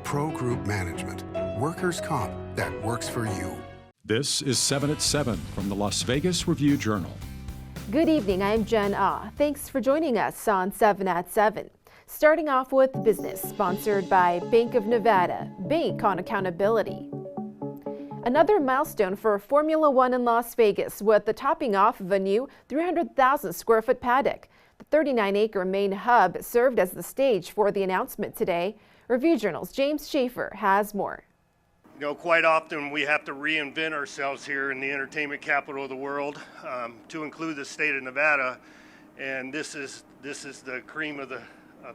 Pro Group Management. Workers' comp that works for you. This is 7 at 7 from the Las Vegas Review-Journal. Good evening, I'm Jen Ah. Thanks for joining us on 7 at 7. Starting off with business, sponsored by Bank of Nevada. Bank on accountability. Another milestone for Formula One in Las Vegas with the topping off of a new 300,000 square foot paddock. The 39-acre main hub served as the stage for the announcement today. Review Journal's James Schaefer has more. You know, quite often we have to reinvent ourselves here in the entertainment capital of the world, to include the state of Nevada, and this is the cream of the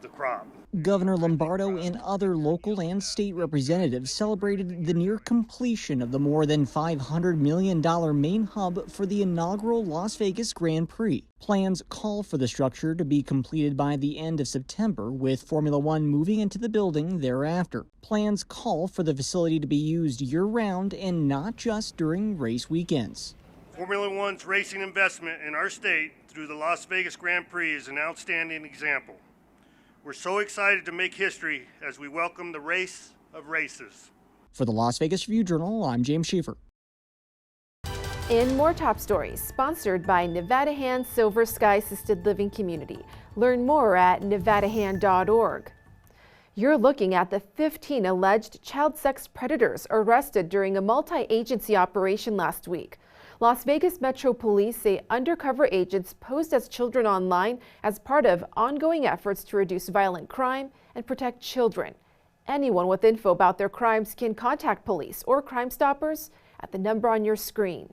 crop. Governor Lombardo and other local and state representatives celebrated the near completion of the more than $500 million main hub for the inaugural Las Vegas Grand Prix. Plans call for the structure to be completed by the end of September, with Formula One moving into the building thereafter. Plans call for the facility to be used year-round and not just during race weekends. Formula One's racing investment in our state through the Las Vegas Grand Prix is an outstanding example. We're so excited to make history as we welcome the race of races. For the Las Vegas Review-Journal, I'm James Schaefer. In more top stories, sponsored by Nevada Hand Silver Sky Assisted Living Community. Learn more at nevadahand.org. You're looking at the 15 alleged child sex predators arrested during a multi-agency operation last week. Las Vegas Metro Police say undercover agents posed as children online as part of ongoing efforts to reduce violent crime and protect children. Anyone with info about their crimes can contact police or Crime Stoppers at the number on your screen.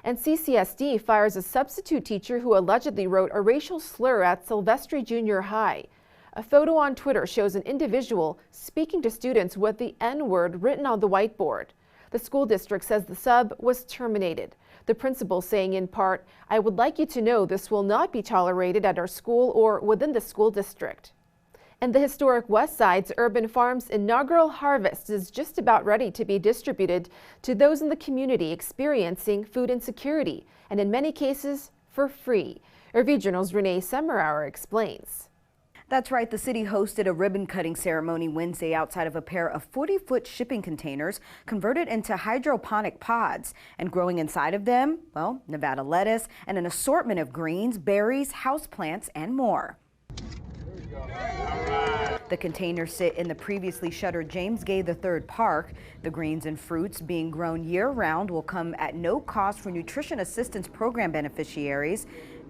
And CCSD fires a substitute teacher who allegedly wrote a racial slur at Silvestri Junior High. A photo on Twitter shows an individual speaking to students with the N-word written on the whiteboard. The school district says the sub was terminated. The principal saying in part, "I would like you to know this will not be tolerated at our school or within the school district." And the historic West Side's Urban Farm's inaugural harvest is just about ready to be distributed to those in the community experiencing food insecurity, and in many cases, for free. Review Journal's Renee Semmerauer explains. That's right. The city hosted a ribbon-cutting ceremony Wednesday outside of a pair of 40-foot shipping containers converted into hydroponic pods. And growing inside of them, well, Nevada lettuce and an assortment of greens, berries, houseplants, and more. The containers sit in the previously shuttered James Gay III Park. The greens and fruits being grown year-round will come at no cost for Nutrition Assistance Program beneficiaries.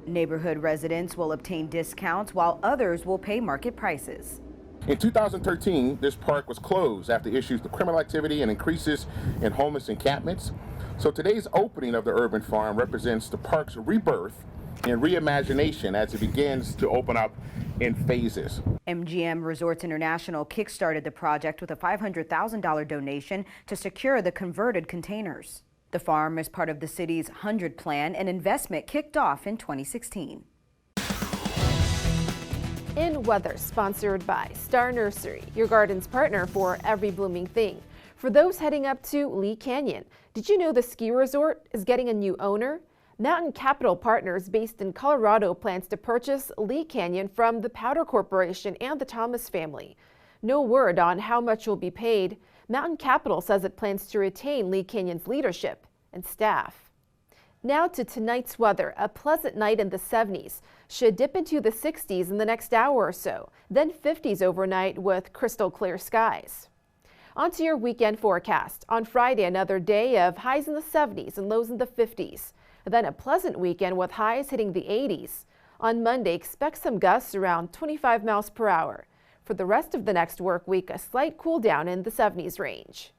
Neighborhood residents will obtain discounts while others will pay market prices. In 2013, this park was closed after issues of criminal activity and increases in homeless encampments. So today's opening of the urban farm represents the park's rebirth and reimagination as it begins to open up in phases. MGM Resorts International kickstarted the project with a $500,000 donation to secure the converted containers. The farm is part of the city's 100 plan, an investment kicked off in 2016. In weather, sponsored by Star Nursery, your garden's partner for every blooming thing. For those heading up to Lee Canyon, did you know the ski resort is getting a new owner? Mountain Capital Partners, based in Colorado, plans to purchase Lee Canyon from the Powder Corporation and the Thomas family. No word on how much will be paid. Mountain Capital says it plans to retain Lee Canyon's leadership and staff. Now to tonight's weather. A pleasant night in the 70s. Should dip into the 60s in the next hour or so. Then 50s overnight with crystal clear skies. On to your weekend forecast. On Friday, another day of highs in the 70s and lows in the 50s. Then a pleasant weekend with highs hitting the 80s. On Monday, expect some gusts around 25 miles per hour. For the rest of the next work week, a slight cool down in the 70s range.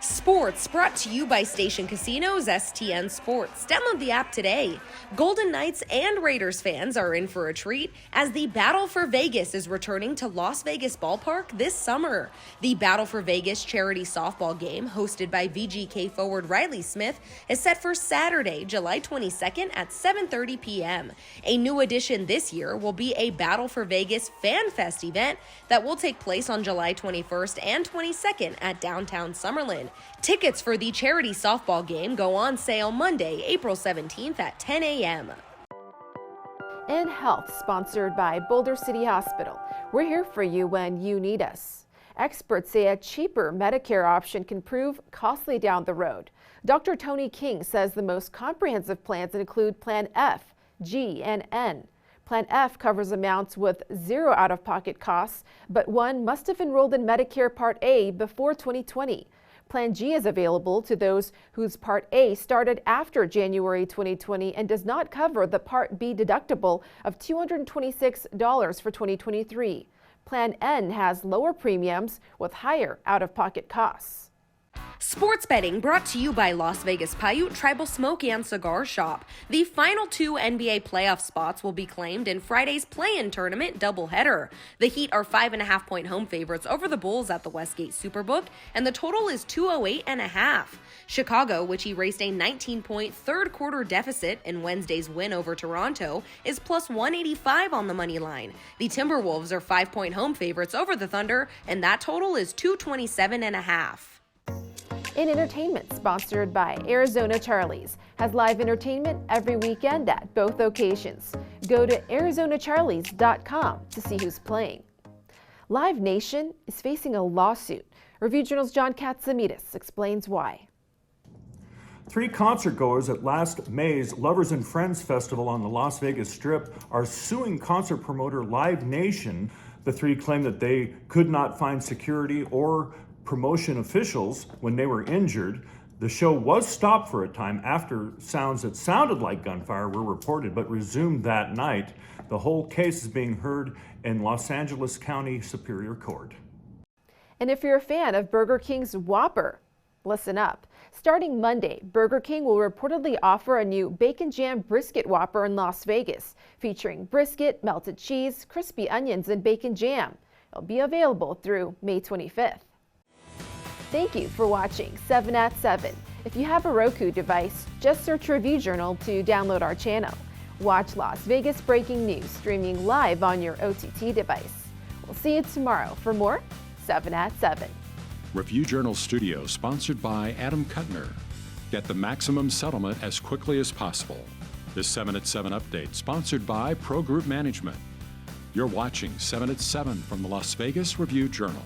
Sports brought to you by Station Casinos STN Sports. Download the app today. Golden Knights and Raiders fans are in for a treat as the Battle for Vegas is returning to Las Vegas Ballpark this summer. The Battle for Vegas charity softball game, hosted by VGK forward Riley Smith, is set for Saturday, July 22nd at 7:30 p.m. A new addition this year will be a Battle for Vegas Fan Fest event that will take place on July 21st and 22nd at downtown Summerlin. Tickets for the charity softball game go on sale Monday, April 17th at 10 a.m. In health, sponsored by Boulder City Hospital. We're here for you when you need us. Experts say a cheaper Medicare option can prove costly down the road. Dr. Tony King says the most comprehensive plans include Plan F, G, and N. Plan F covers amounts with zero out-of-pocket costs, but one must have enrolled in Medicare Part A before 2020. Plan G is available to those whose Part A started after January 2020 and does not cover the Part B deductible of $226 for 2023. Plan N has lower premiums with higher out-of-pocket costs. Sports betting brought to you by Las Vegas Paiute Tribal Smoke and Cigar Shop. The final 2 NBA playoff spots will be claimed in Friday's play-in tournament doubleheader. The Heat are 5.5-point home favorites over the Bulls at the Westgate Superbook, and the total is 208.5. Chicago, which erased a 19-point third-quarter deficit in Wednesday's win over Toronto, is plus 185 on the money line. The Timberwolves are 5-point home favorites over the Thunder, and that total is 227.5. In entertainment, sponsored by Arizona Charlie's, has live entertainment every weekend at both locations. Go to ArizonaCharlies.com to see who's playing. Live Nation is facing a lawsuit. Review Journal's John Katsimides explains why. 3 concertgoers at last May's Lovers and Friends Festival on the Las Vegas Strip are suing concert promoter Live Nation. The 3 claim that they could not find security or promotion officials when they were injured. The show was stopped for a time after sounds that sounded like gunfire were reported, but resumed that night. The whole case is being heard in Los Angeles County Superior Court. And if you're a fan of Burger King's Whopper, listen up. Starting Monday, Burger King will reportedly offer a new Bacon Jam Brisket Whopper in Las Vegas, featuring brisket, melted cheese, crispy onions, and bacon jam. It'll be available through May 25th. Thank you for watching 7 at 7. If you have a Roku device, just search Review Journal to download our channel. Watch Las Vegas breaking news streaming live on your OTT device. We'll see you tomorrow for more 7 at 7. Review Journal Studio, sponsored by Adam Kuttner. Get the maximum settlement as quickly as possible. This 7 at 7 update, sponsored by Pro Group Management. You're watching 7 at 7 from the Las Vegas Review Journal.